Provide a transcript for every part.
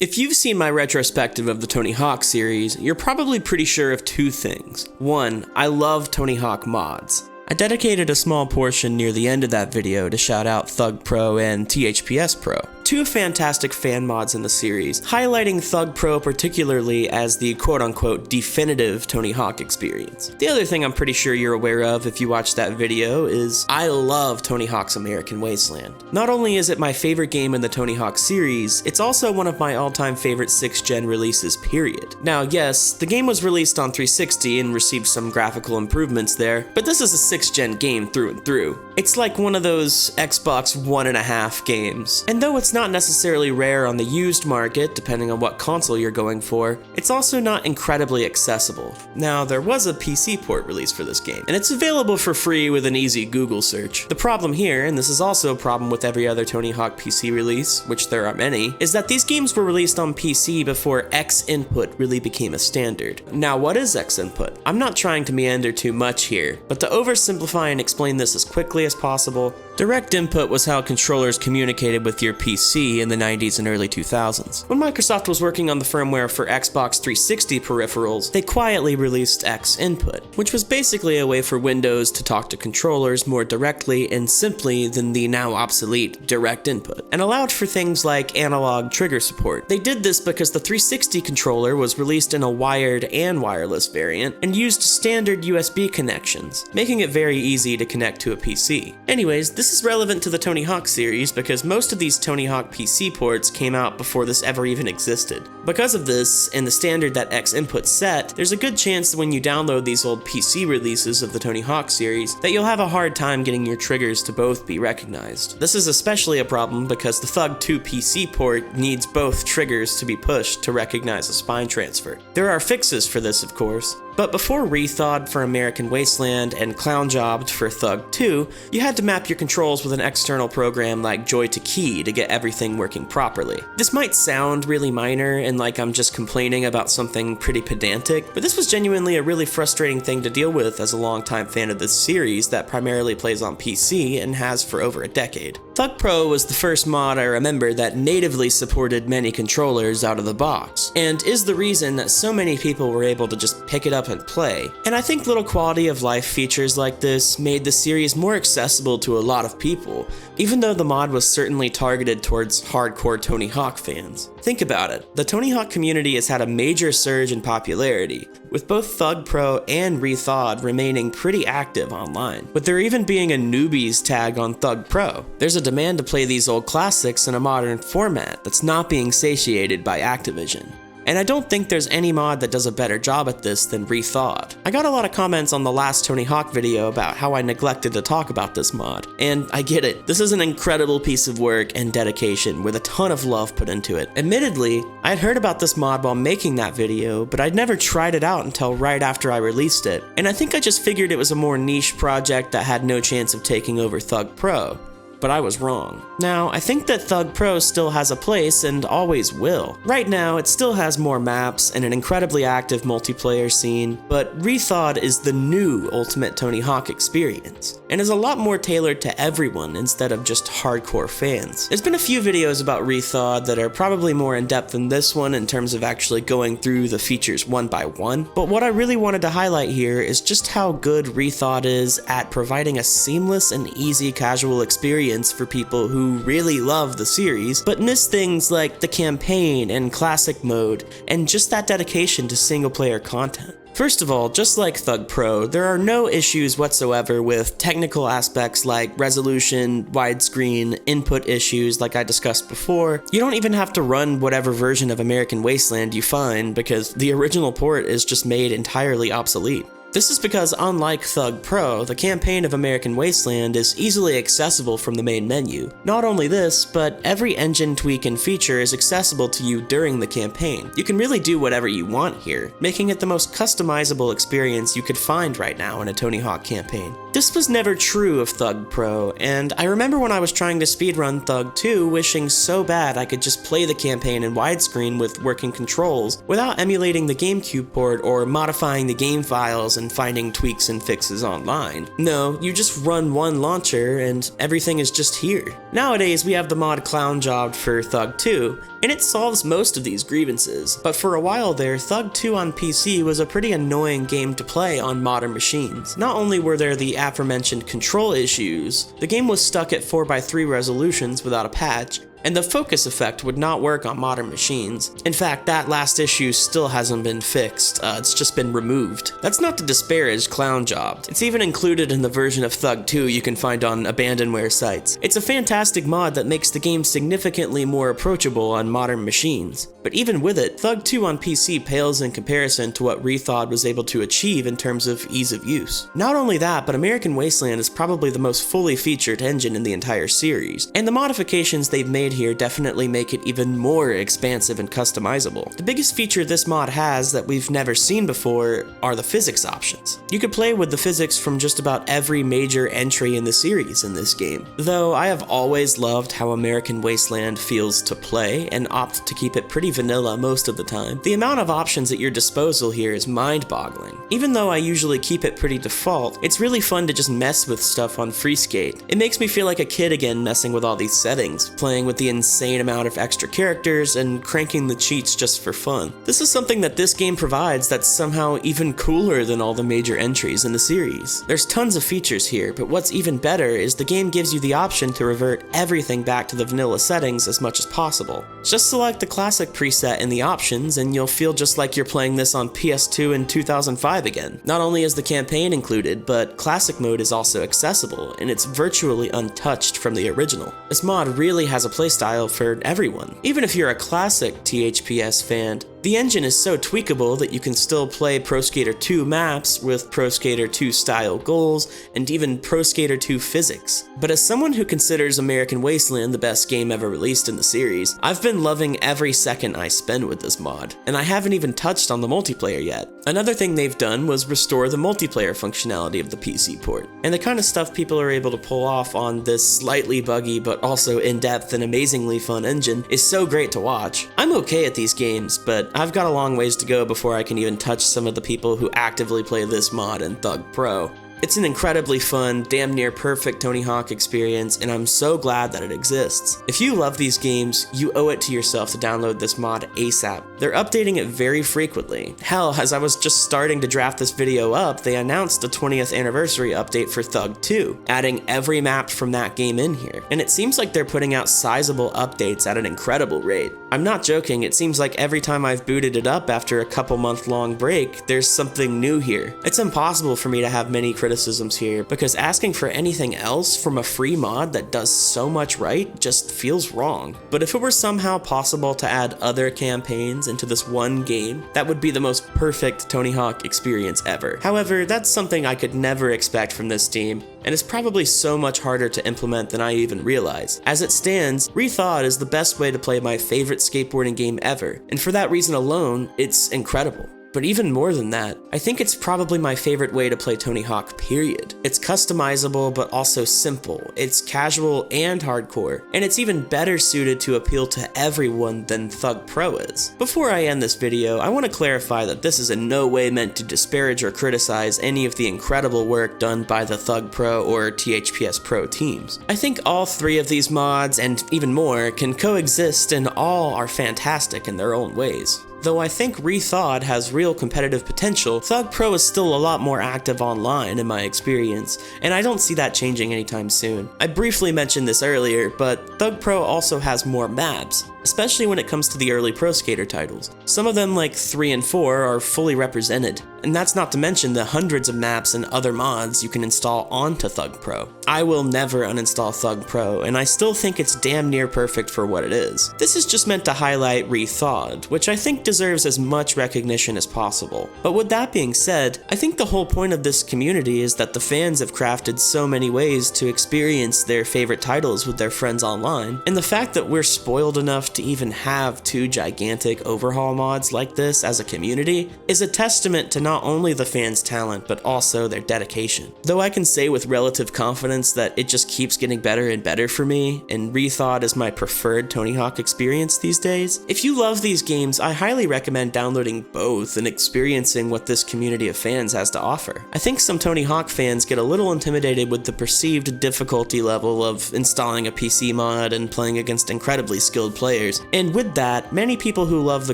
If you've seen my retrospective of the Tony Hawk series, you're probably pretty sure of two things. One, I love Tony Hawk mods. I dedicated a small portion near the end of that video to shout out Thug Pro and THPS Pro. Two fantastic fan mods in the series, highlighting Thug Pro particularly as the quote-unquote definitive Tony Hawk experience. The other thing I'm pretty sure you're aware of if you watch that video is I love Tony Hawk's American Wasteland. Not only is it my favorite game in the Tony Hawk series, it's also one of my all-time favorite 6th gen releases, period. Now yes, the game was released on 360 and received some graphical improvements there, but this is a 6th gen game through and through. It's like one of those Xbox 1.5 games. And though it's not necessarily rare on the used market, depending on what console you're going for, it's also not incredibly accessible. Now, there was a PC port released for this game, and it's available for free with an easy Google search. The problem here, and this is also a problem with every other Tony Hawk PC release, which there are many, is that these games were released on PC before X input really became a standard. Now, what is X input? I'm not trying to meander too much here, but to oversimplify and explain this as quickly as possible, direct input was how controllers communicated with your PC in the 90s and early 2000s. When Microsoft was working on the firmware for Xbox 360 peripherals, they quietly released X input, which was basically a way for Windows to talk to controllers more directly and simply than the now obsolete direct input, and allowed for things like analog trigger support. They did this because the 360 controller was released in a wired and wireless variant and used standard USB connections, making it very easy to connect to a PC. Anyways, this is relevant to the Tony Hawk series because most of these Tony Hawk PC ports came out before this ever even existed. Because of this, and the standard that X input set, there's a good chance that when you download these old PC releases of the Tony Hawk series, that you'll have a hard time getting your triggers to both be recognized. This is especially a problem because the Thug 2 PC port needs both triggers to be pushed to recognize a spine transfer. There are fixes for this, of course. But before ReTHAWed for American Wasteland and ClownJobbed for Thug 2, you had to map your controls with an external program like Joy2Key to get everything working properly. This might sound really minor and like I'm just complaining about something pretty pedantic, but this was genuinely a really frustrating thing to deal with as a longtime fan of this series that primarily plays on PC and has for over a decade. Thug Pro was the first mod I remember that natively supported many controllers out of the box, and is the reason that so many people were able to just pick it up and play. And I think little quality of life features like this made the series more accessible to a lot of people, even though the mod was certainly targeted towards hardcore Tony Hawk fans. Think about it, the Tony Hawk community has had a major surge in popularity, with both Thug Pro and ReTHAWed remaining pretty active online, with there even being a newbies tag on Thug Pro. There's a demand to play these old classics in a modern format that's not being satiated by Activision. And I don't think there's any mod that does a better job at this than ReTHAWed. I got a lot of comments on the last Tony Hawk video about how I neglected to talk about this mod, and I get it. This is an incredible piece of work and dedication with a ton of love put into it. Admittedly, I had heard about this mod while making that video, but I'd never tried it out until right after I released it, and I think I just figured it was a more niche project that had no chance of taking over Thug Pro. But I was wrong. Now, I think that Thug Pro still has a place and always will. Right now, it still has more maps and an incredibly active multiplayer scene, but ReTHAWed is the new Ultimate Tony Hawk experience, and is a lot more tailored to everyone instead of just hardcore fans. There's been a few videos about ReTHAWed that are probably more in-depth than this one in terms of actually going through the features one by one, but what I really wanted to highlight here is just how good ReTHAWed is at providing a seamless and easy casual experience for people who really love the series, but miss things like the campaign and classic mode, and just that dedication to single-player content. First of all, just like Thug Pro, there are no issues whatsoever with technical aspects like resolution, widescreen, input issues like I discussed before. You don't even have to run whatever version of American Wasteland you find because the original port is just made entirely obsolete. This is because, unlike Thug Pro, the campaign of American Wasteland is easily accessible from the main menu. Not only this, but every engine tweak and feature is accessible to you during the campaign. You can really do whatever you want here, making it the most customizable experience you could find right now in a Tony Hawk campaign. This was never true of Thug Pro, and I remember when I was trying to speedrun Thug 2 wishing so bad I could just play the campaign in widescreen with working controls without emulating the GameCube port or modifying the game files and finding tweaks and fixes online. No, you just run one launcher and everything is just here. Nowadays we have the mod ClownJobbed for Thug 2, and it solves most of these grievances. But for a while there, Thug 2 on PC was a pretty annoying game to play on modern machines. Not only were there the aforementioned control issues, the game was stuck at 4:3 resolutions without a patch, and the focus effect would not work on modern machines. In fact, that last issue still hasn't been fixed, it's just been removed. That's not to disparage Clown Job. It's even included in the version of Thug 2 you can find on abandonware sites. It's a fantastic mod that makes the game significantly more approachable on modern machines. But even with it, Thug 2 on PC pales in comparison to what ReTHAWed was able to achieve in terms of ease of use. Not only that, but American Wasteland is probably the most fully featured engine in the entire series, and the modifications they've made here definitely make it even more expansive and customizable. The biggest feature this mod has that we've never seen before are the physics options. You could play with the physics from just about every major entry in the series in this game. Though I have always loved how American Wasteland feels to play and opt to keep it pretty vanilla most of the time, the amount of options at your disposal here is mind-boggling. Even though I usually keep it pretty default, it's really fun to just mess with stuff on Freeskate. It makes me feel like a kid again messing with all these settings, playing with the insane amount of extra characters and cranking the cheats just for fun. This is something that this game provides that's somehow even cooler than all the major entries in the series. There's tons of features here, but what's even better is the game gives you the option to revert everything back to the vanilla settings as much as possible. Just select the classic preset in the options and you'll feel just like you're playing this on PS2 in 2005 again. Not only is the campaign included, but classic mode is also accessible, and it's virtually untouched from the original. This mod really has a playstyle for everyone. Even if you're a classic THPS fan, the engine is so tweakable that you can still play Pro Skater 2 maps with Pro Skater 2 style goals and even Pro Skater 2 physics. But as someone who considers American Wasteland the best game ever released in the series, I've been loving every second I spend with this mod, and I haven't even touched on the multiplayer yet. Another thing they've done was restore the multiplayer functionality of the PC port, and the kind of stuff people are able to pull off on this slightly buggy but also in-depth and amazingly fun engine is so great to watch. I'm okay at these games, but I've got a long ways to go before I can even touch some of the people who actively play this mod in Thug Pro. It's an incredibly fun, damn near perfect Tony Hawk experience, and I'm so glad that it exists. If you love these games, you owe it to yourself to download this mod ASAP. They're updating it very frequently. Hell, as I was just starting to draft this video up, they announced a 20th anniversary update for Thug 2, adding every map from that game in here. And it seems like they're putting out sizable updates at an incredible rate. I'm not joking, it seems like every time I've booted it up after a couple month-long break, there's something new here. It's impossible for me to have many criticisms here, because asking for anything else from a free mod that does so much right just feels wrong. But if it were somehow possible to add other campaigns into this one game, that would be the most perfect Tony Hawk experience ever. However, that's something I could never expect from this team, and it's probably so much harder to implement than I even realized. As it stands, ReTHAWed is the best way to play my favorite skateboarding game ever, and for that reason alone, it's incredible. But even more than that, I think it's probably my favorite way to play Tony Hawk, period. It's customizable but also simple, it's casual and hardcore, and it's even better suited to appeal to everyone than Thug Pro is. Before I end this video, I want to clarify that this is in no way meant to disparage or criticize any of the incredible work done by the Thug Pro or THPS Pro teams. I think all three of these mods, and even more, can coexist and all are fantastic in their own ways. Though I think ReTHAWed has real competitive potential, Thug Pro is still a lot more active online in my experience, and I don't see that changing anytime soon. I briefly mentioned this earlier, but Thug Pro also has more maps, especially when it comes to the early Pro Skater titles. Some of them, like 3 and 4, are fully represented, and that's not to mention the hundreds of maps and other mods you can install onto Thug Pro. I will never uninstall Thug Pro, and I still think it's damn near perfect for what it is. This is just meant to highlight ReTHAWed, which I think deserves as much recognition as possible. But with that being said, I think the whole point of this community is that the fans have crafted so many ways to experience their favorite titles with their friends online, and the fact that we're spoiled enough to even have 2 gigantic overhaul mods like this as a community is a testament to not only the fans' talent but also their dedication. Though I can say with relative confidence that it just keeps getting better and better for me, and ReTHAWed is my preferred Tony Hawk experience these days. If you love these games, I highly recommend downloading both and experiencing what this community of fans has to offer. I think some Tony Hawk fans get a little intimidated with the perceived difficulty level of installing a PC mod and playing against incredibly skilled players players, and with that, many people who love the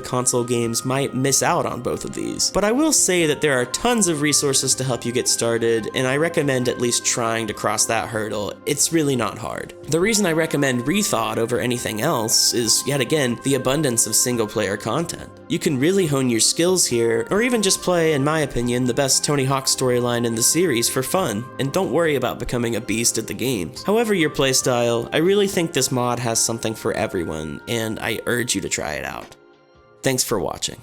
console games might miss out on both of these. But I will say that there are tons of resources to help you get started, and I recommend at least trying to cross that hurdle. It's really not hard. The reason I recommend ReTHAWed over anything else is, yet again, the abundance of single-player content. You can really hone your skills here, or even just play, in my opinion, the best Tony Hawk storyline in the series for fun, and don't worry about becoming a beast at the games. However your playstyle, I really think this mod has something for everyone, and I urge you to try it out. Thanks for watching.